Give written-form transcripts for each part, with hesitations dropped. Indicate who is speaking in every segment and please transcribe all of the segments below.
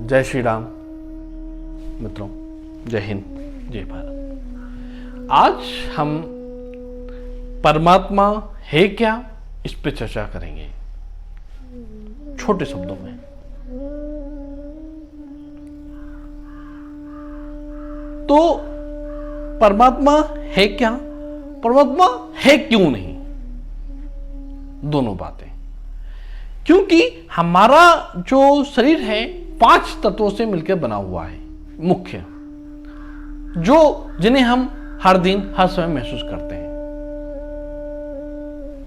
Speaker 1: जय श्री राम मित्रों, जय हिंद, जय भारत। आज हम परमात्मा है क्या इस पे चर्चा करेंगे, छोटे शब्दों में। तो परमात्मा है क्या, परमात्मा है क्यों नहीं, दोनों बातें। क्योंकि हमारा जो शरीर है 5 तत्वों से मिलकर बना हुआ है, मुख्य, जिन्हें हम हर दिन हर समय महसूस करते हैं।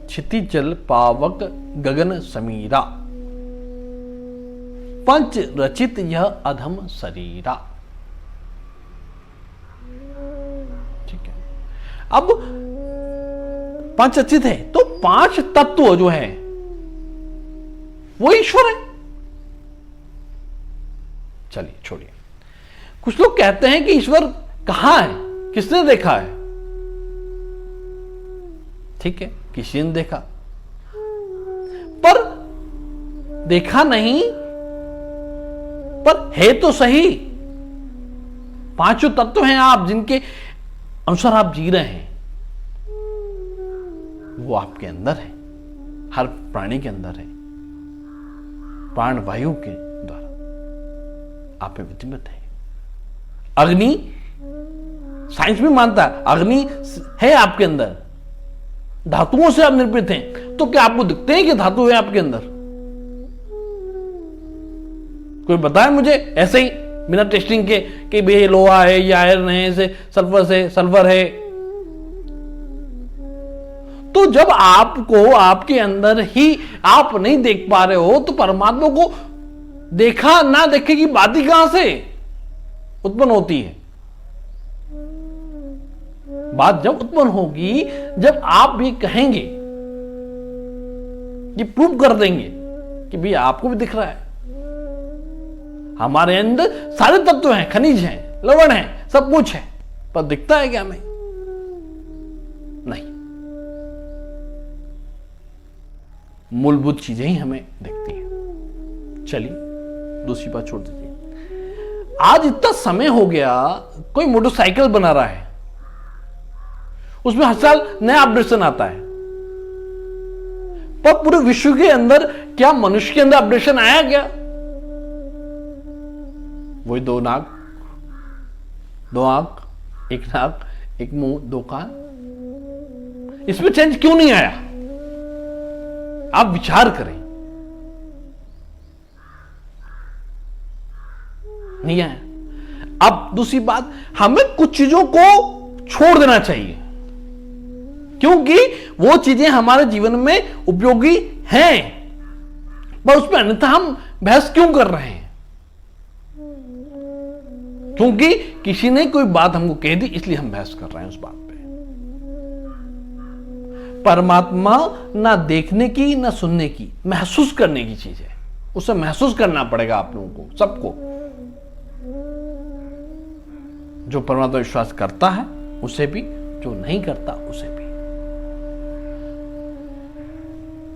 Speaker 1: क्षितिज जल पावक गगन समीरा, पंच रचित यह अधम शरीरा। ठीक है, अब 5 रचित है तो 5 तत्व जो है वो ईश्वर है। चलिए छोड़िए, कुछ लोग कहते हैं कि ईश्वर कहां है, किसने देखा है। ठीक है, किसी ने देखा, पर देखा नहीं, पर है तो सही। 5 तत्व हैं आप जिनके अनुसार आप जी रहे हैं, वो आपके अंदर है, हर प्राणी के अंदर है, प्राण वायु के द्वारा आप में विद्यमान है। अग्नि, साइंस भी मानता है अग्नि है आपके अंदर, धातुओं से आप निर्मित हैं। तो क्या आपको दिखते हैं कि धातु है आपके अंदर? कोई बताए मुझे ऐसे ही बिना टेस्टिंग के कि भाई लोहा है या आयरन है, से सल्फर है। तो जब आपको आपके अंदर ही आप नहीं देख पा रहे हो, तो परमात्मा को देखा ना देखे की बात ही कहां से उत्पन्न होती है। बात जब उत्पन्न होगी जब आप भी कहेंगे, ये प्रूव कर देंगे कि भाई आपको भी दिख रहा है, हमारे अंदर सारे तत्व हैं, खनिज हैं, लवण हैं, सब कुछ है, पर दिखता है क्या हमें? नहीं, मूलभूत चीजें ही हमें दिखती हैं। चलिए दूसरी बात छोड़ दीजिए। आज इतना समय हो गया, कोई मोटरसाइकिल बना रहा है, उसमें हर साल नया अपडेशन आता है, पर पूरे विश्व के अंदर क्या मनुष्य के अंदर अपडेशन आया क्या? वही 2 नाक, 2 आंख, 1 नाक, 1 मुंह, 2 कान। इसमें चेंज क्यों नहीं आया? आप विचार करें, नहीं आया। अब दूसरी बात, हमें कुछ चीजों को छोड़ देना चाहिए, क्योंकि वो चीजें हमारे जीवन में उपयोगी हैं, पर उसमें अन्यथा हम बहस क्यों कर रहे हैं? क्योंकि किसी ने कोई बात हमको कह दी, इसलिए हम बहस कर रहे हैं उस बात पे। परमात्मा ना देखने की ना सुनने की, महसूस करने की चीज है। उसे महसूस करना पड़ेगा आप लोगों को, सबको। जो परमात्मा विश्वास करता है उसे भी, जो नहीं करता उसे भी।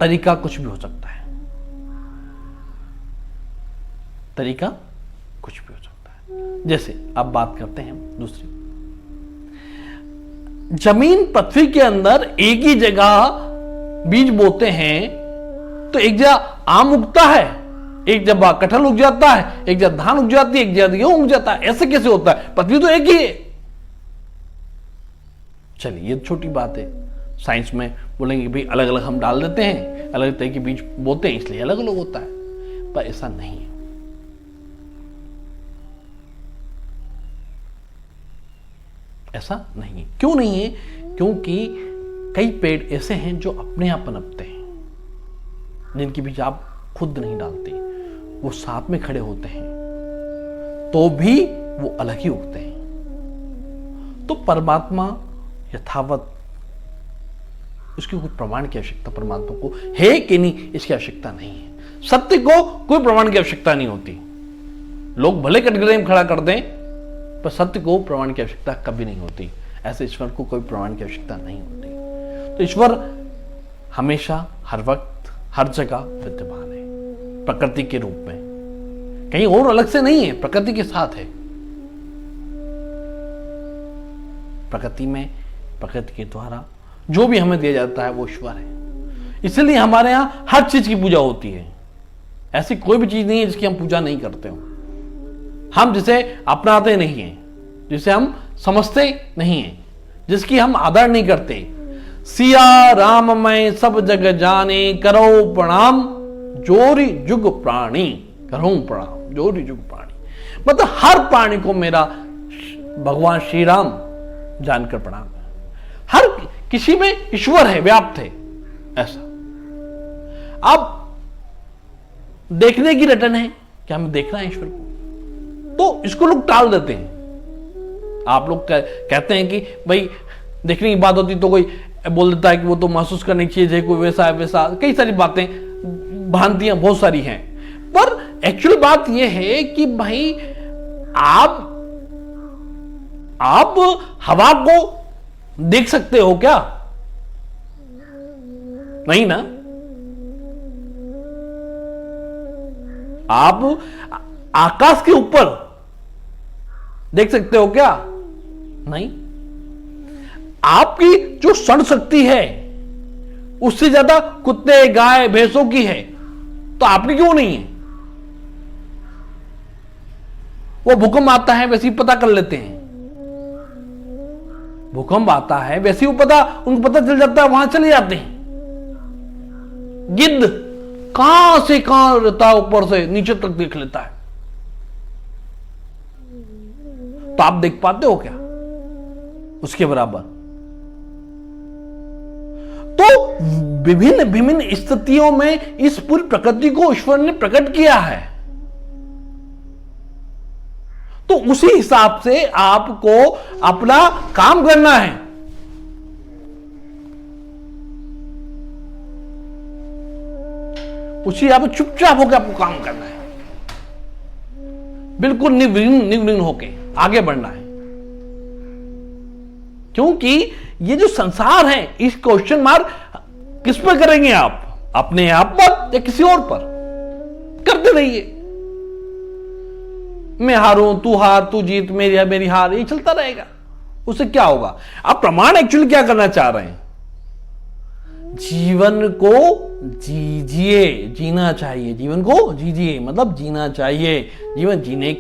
Speaker 1: तरीका कुछ भी हो सकता है, तरीका कुछ भी हो सकता है। जैसे अब बात करते हैं दूसरी, जमीन पृथ्वी के अंदर एक ही जगह बीज बोते हैं तो एक जगह आम उगता है, एक जगह कटहल उग जाता है, एक जगह धान उग जाती है, एक जगह गेहूं उग जाता है। ऐसे कैसे होता है? पृथ्वी तो एक ही है। चलिए ये छोटी बात है, साइंस में बोलेंगे भाई अलग अलग हम डाल देते हैं, अलग तरह के बीज बोते हैं इसलिए अलग अलग होता है, पर ऐसा नहीं है। ऐसा नहीं है। क्यों नहीं है? क्योंकि कई पेड़ ऐसे हैं जो अपने आप पनपते हैं, जिनके बीज आप खुद नहीं डालते, वो साथ में खड़े होते हैं तो भी वो अलग ही उगते हैं। तो परमात्मा यथावत, उसकी कोई प्रमाण की आवश्यकता परमात्मा को है कि नहीं, इसकी आवश्यकता नहीं है। सत्य को कोई प्रमाण की आवश्यकता नहीं होती। लोग भले कटघरे में खड़ा कर दें, पर सत्य को प्रमाण की आवश्यकता कभी नहीं होती। ऐसे ईश्वर को कोई प्रमाण की आवश्यकता नहीं होती। तो ईश्वर हमेशा, हर वक्त, हर जगह विद्यमान है। प्रकृति के रूप में, कहीं और अलग से नहीं है, प्रकृति के साथ है। प्रकृति में, प्रकृति के द्वारा जो भी हमें दिया जाता है वो ईश्वर है। इसलिए हमारे यहां हर चीज की पूजा होती है। ऐसी कोई भी चीज नहीं है जिसकी हम पूजा नहीं करते हो। हम जिसे अपनाते नहीं हैं, जिसे हम समझते नहीं हैं, जिसकी हम आदर नहीं करते। सिया राम मैं सब जग जाने, करो प्रणाम जोरी जुग प्राणी, करो प्रणाम जोरी जुग प्राणी। मतलब हर प्राणी को मेरा भगवान श्री राम जानकर प्रणाम है। हर किसी में ईश्वर है, व्याप्त है। ऐसा अब देखने की रटन है कि हमें देखना है ईश्वर को, तो इसको लोग टाल देते हैं। आप लोग कहते हैं कि भाई देखने की बात होती तो कोई बोल देता है कि वो तो महसूस करने की चीज है, कोई वैसा है वैसा, कई सारी बातें, भ्रांतियां बहुत सारी हैं। पर एक्चुअल बात यह है कि भाई आप हवा को देख सकते हो क्या? नहीं ना। आप आकाश के ऊपर देख सकते हो क्या? नहीं। आपकी जो क्षण शक्ति है उससे ज्यादा कुत्ते गाय भैंसों की है, तो आपकी क्यों नहीं है? वो भूकंप आता है वैसे ही पता कर लेते हैं। भूकंप आता है वैसे ही उनको पता चल जाता है, वहां चले जाते हैं। गिद्ध कहां से कहां रहता है, ऊपर से नीचे तक देख लेता है। तो आप देख पाते हो क्या उसके बराबर? तो विभिन्न विभिन्न स्थितियों में इस पूरी प्रकृति को ईश्वर ने प्रकट किया है। तो उसी हिसाब से आपको अपना काम करना है। उसी आप चुपचाप होकर आपको काम करना है, बिल्कुल निर्विघ्न होके आगे बढ़ना है। क्योंकि ये जो संसार है, इस क्वेश्चन मार्क किस पर करेंगे आप? अपने आप पर या किसी और पर? करते रहिए। मैं हारूं, तू हार, तू जीत, मेरी हार, ये चलता रहेगा। उससे क्या होगा? आप प्रमाण एक्चुअली क्या करना चाह रहे हैं? जीवन को जीजिए, जीना चाहिए। जीवन को जीजिए मतलब जीना चाहिए। जीवन जीने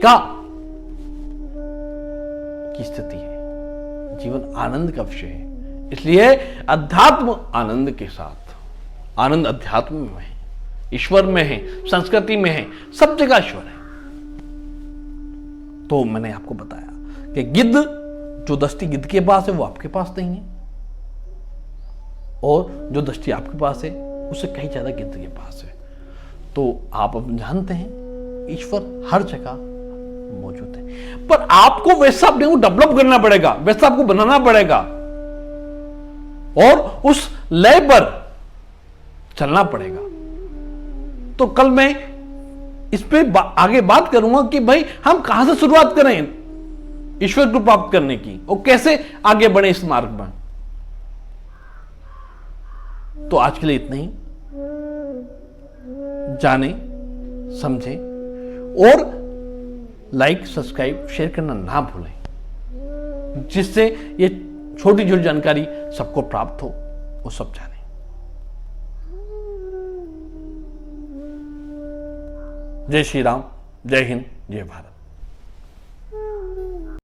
Speaker 1: की स्थिति है। जीवन आनंद का विषय है। इसलिए अध्यात्म आनंद के साथ, आनंद अध्यात्म में है, ईश्वर में है, संस्कृति में है, सब जगह ईश्वर है। तो मैंने आपको बताया कि गिद्ध, जो दृष्टि गिद्ध के पास है वो आपके पास नहीं है, और जो दृष्टि आपके पास है उससे कहीं ज्यादा गिद्ध के पास है। तो आप अब जानते हैं ईश्वर हर जगह मौजूद है, पर आपको वैसा अपने को डेवलप करना पड़ेगा, वैसा आपको बनाना पड़ेगा, और उस लय पर चलना पड़ेगा। तो कल मैं इस पे आगे बात करूंगा कि भाई हम कहां से शुरुआत करें ईश्वर को प्राप्त करने की, और कैसे आगे बढ़े इस मार्ग में। तो आज के लिए इतना ही। जाने, समझे और लाइक, सब्सक्राइब, शेयर करना ना भूलें, जिससे ये छोटी छोटी जानकारी सबको प्राप्त हो, वो सब जाने। जय श्री राम, जय हिंद, जय भारत।